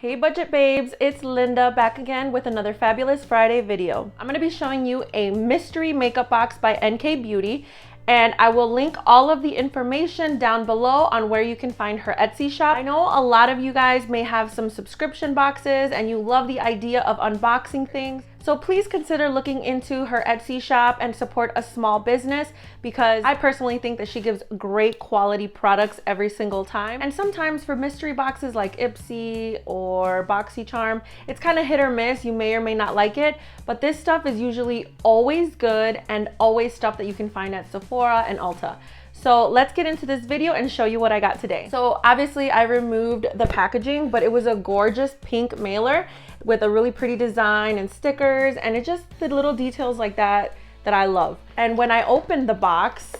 Hey budget babes, it's Linda back again with another fabulous Friday video. I'm going to be showing you a mystery makeup box by NK Beauty, and I will link all of the information down below on where you can find her Etsy shop. I know a lot of you guys may have some subscription boxes and you love the idea of unboxing things. So please consider looking into her Etsy shop and support a small business, because I personally think that she gives great quality products every single time. And sometimes for mystery boxes like Ipsy or BoxyCharm, it's kind of hit or miss. You may or may not like it, but this stuff is usually always good and always stuff that you can find at Sephora and Ulta. So let's get into this video and show you what I got today. So obviously I removed the packaging, but it was a gorgeous pink mailer with a really pretty design and stickers, and it just the little details like that I love. And when I opened the box,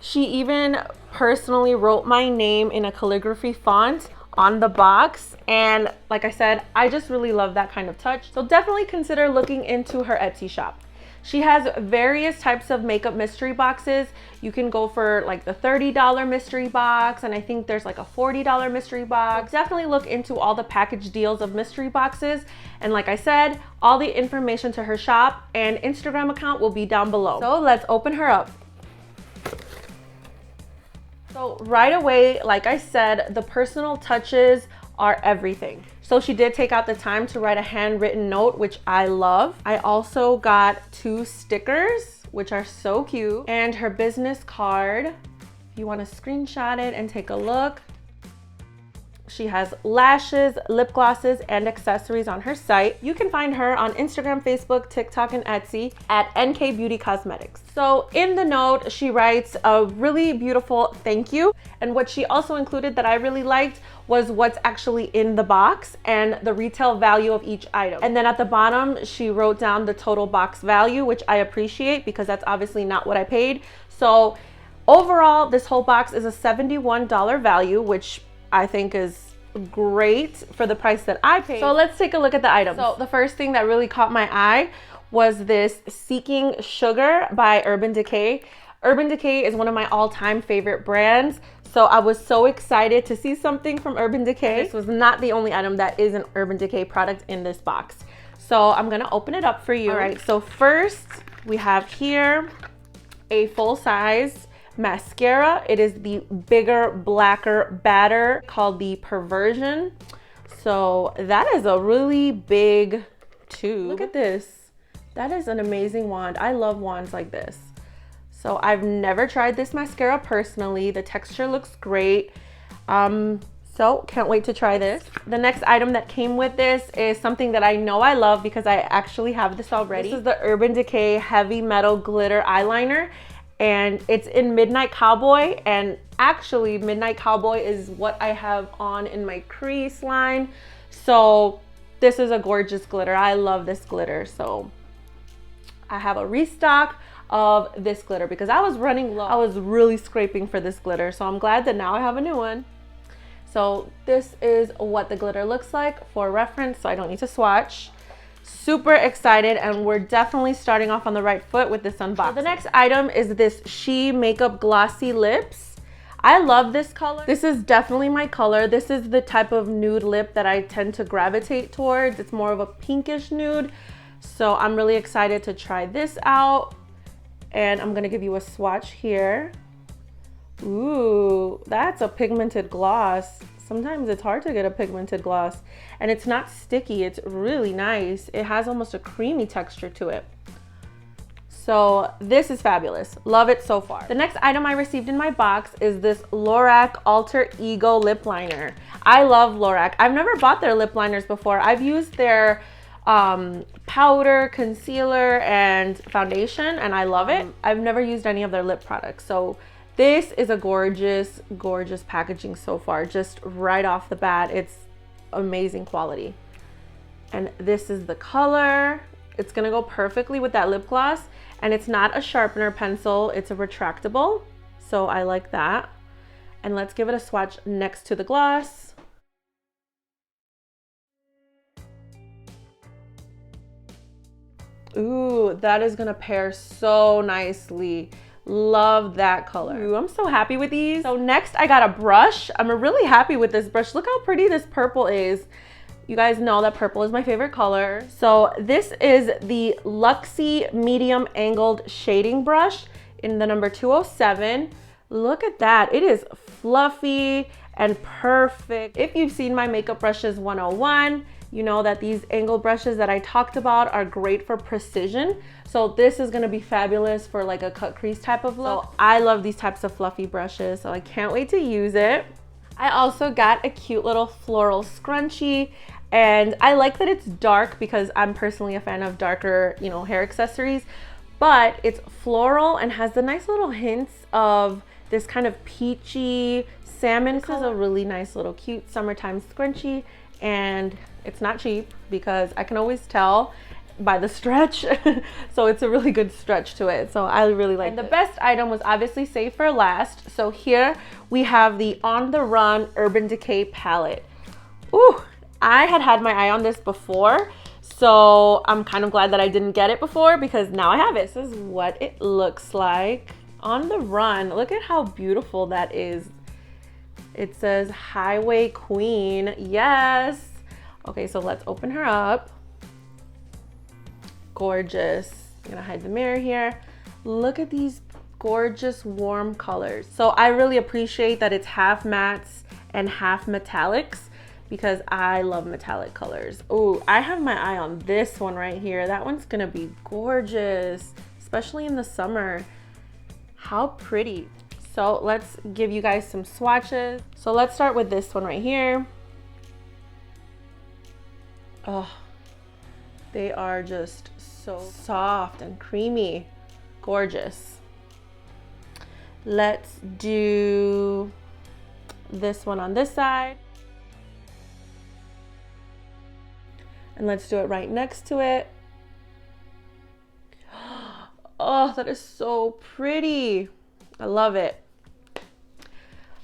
she even personally wrote my name in a calligraphy font on the box, and like I said, I just really love that kind of touch. So definitely consider looking into her Etsy shop. She has various types of makeup mystery boxes. You can go for like the $30 mystery box, and I think there's like a $40 mystery box. So definitely look into all the package deals of mystery boxes. And like I said, all the information to her shop and Instagram account will be down below. So let's open her up. So right away, like I said, the personal touches are everything. So she did take out the time to write a handwritten note, which I love. I also got 2 stickers, which are so cute, and her business card. If you want to screenshot it and take a look. She has lashes, lip glosses, and accessories on her site. You can find her on Instagram, Facebook, TikTok, and Etsy at NK Beauty Cosmetics. So in the note, she writes a really beautiful thank you. And what she also included that I really liked was what's actually in the box and the retail value of each item. And then at the bottom, she wrote down the total box value, which I appreciate because that's obviously not what I paid. So overall, this whole box is a $71 value, which I think is great for the price that I paid. So let's take a look at the items. So the first thing that really caught my eye was this Seeking Sugar by Urban Decay. Urban Decay is one of my all-time favorite brands. So I was so excited to see something from Urban Decay. This was not the only item that is an Urban Decay product in this box. So I'm gonna open it up for you. All right, so first we have here a full-size mascara. It is the bigger, blacker, badder called the Perversion. So that is a really big tube. Look at this. That is an amazing wand. I love wands like this. So I've never tried this mascara personally. The texture looks great. So can't wait to try this. The next item that came with this is something that I know I love because I actually have this already. This is the Urban Decay Heavy Metal Glitter Eyeliner. And it's in Midnight Cowboy, and actually Midnight Cowboy is what I have on in my crease line. So this is a gorgeous glitter. I love this glitter. So I have a restock of this glitter because I was running low. I was really scraping for this glitter. So I'm glad that now I have a new one. So this is what the glitter looks like for reference, so I don't need to swatch. Super excited, and we're definitely starting off on the right foot with this unboxing. So the next item is this She Makeup Glossy Lips. I love this color. This is definitely my color. This is the type of nude lip that I tend to gravitate towards. It's more of a pinkish nude. So I'm really excited to try this out. And I'm gonna give you a swatch here. Ooh, that's a pigmented gloss. Sometimes it's hard to get a pigmented gloss, and it's not sticky. It's really nice. It has almost a creamy texture to it. So this is fabulous. Love it so far. The next item I received in my box is this Lorac Alter Ego lip liner. I love Lorac. I've never bought their lip liners before. I've used their powder, concealer, and foundation, and I love it. I've never used any of their lip products. So this is a gorgeous, gorgeous packaging so far. Just right off the bat, it's amazing quality. And this is the color. It's gonna go perfectly with that lip gloss. And it's not a sharpener pencil, it's a retractable. So I like that. And let's give it a swatch next to the gloss. Ooh, that is gonna pair so nicely. Love that color. Ooh, I'm so happy with these. So next I got a brush. I'm really happy with this brush. Look how pretty this purple is. You guys know that purple is my favorite color. So this is the Luxie Medium Angled Shading Brush in the number 207. Look at that. It is fluffy and perfect. If you've seen my Makeup Brushes 101, you know that these angled brushes that I talked about are great for precision. So this is gonna be fabulous for like a cut crease type of look. So I love these types of fluffy brushes, so I can't wait to use it. I also got a cute little floral scrunchie, and I like that it's dark because I'm personally a fan of darker, you know, hair accessories, but it's floral and has the nice little hints of this kind of peachy salmon color. This is a really nice little cute summertime scrunchie, and it's not cheap because I can always tell by the stretch. So it's a really good stretch to it. So I really like it. And the best item was obviously saved for last. So here we have the On the Run Urban Decay palette. Ooh, I had my eye on this before, so I'm kind of glad that I didn't get it before because now I have it. This is what it looks like. On the Run, look at how beautiful that is. It says Highway Queen, yes. Okay, so let's open her up. Gorgeous. I'm gonna hide the mirror here. Look at these gorgeous warm colors. So I really appreciate that it's half mattes and half metallics because I love metallic colors. Oh, I have my eye on this one right here. That one's gonna be gorgeous, especially in the summer. How pretty. So let's give you guys some swatches. So let's start with this one right here. Oh, they are just so soft and creamy. Gorgeous. Let's do this one on this side. And let's do it right next to it. Oh, that is so pretty. I love it.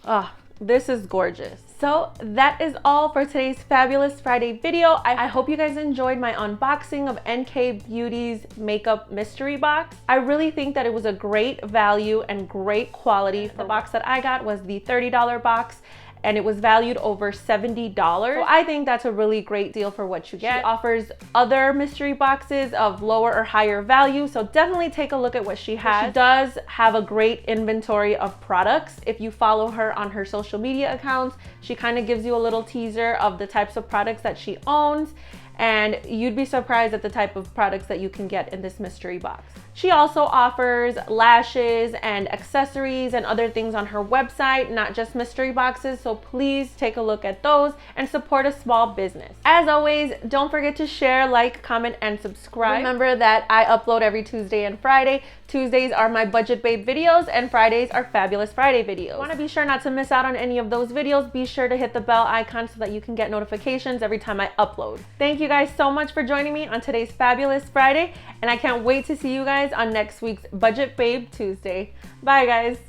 Oh, this is gorgeous. So that is all for today's Fabulous Friday video. I hope you guys enjoyed my unboxing of NK Beauty's makeup mystery box. I really think that it was a great value and great quality. The box that I got was the $30 box, and it was valued over $70. So I think that's a really great deal for what you get. She offers other mystery boxes of lower or higher value, so definitely take a look at what she has. She does have a great inventory of products. If you follow her on her social media accounts, she kind of gives you a little teaser of the types of products that she owns, and you'd be surprised at the type of products that you can get in this mystery box. She also offers lashes and accessories and other things on her website, not just mystery boxes, so please take a look at those and support a small business. As always, don't forget to share, like, comment, and subscribe. Remember that I upload every Tuesday and Friday. Tuesdays are my Budget Babe videos and Fridays are Fabulous Friday videos. If you want to be sure not to miss out on any of those videos, be sure to hit the bell icon so that you can get notifications every time I upload. Thank you guys so much for joining me on today's Fabulous Friday, and I can't wait to see you guys on next week's Budget Babe Tuesday. Bye guys.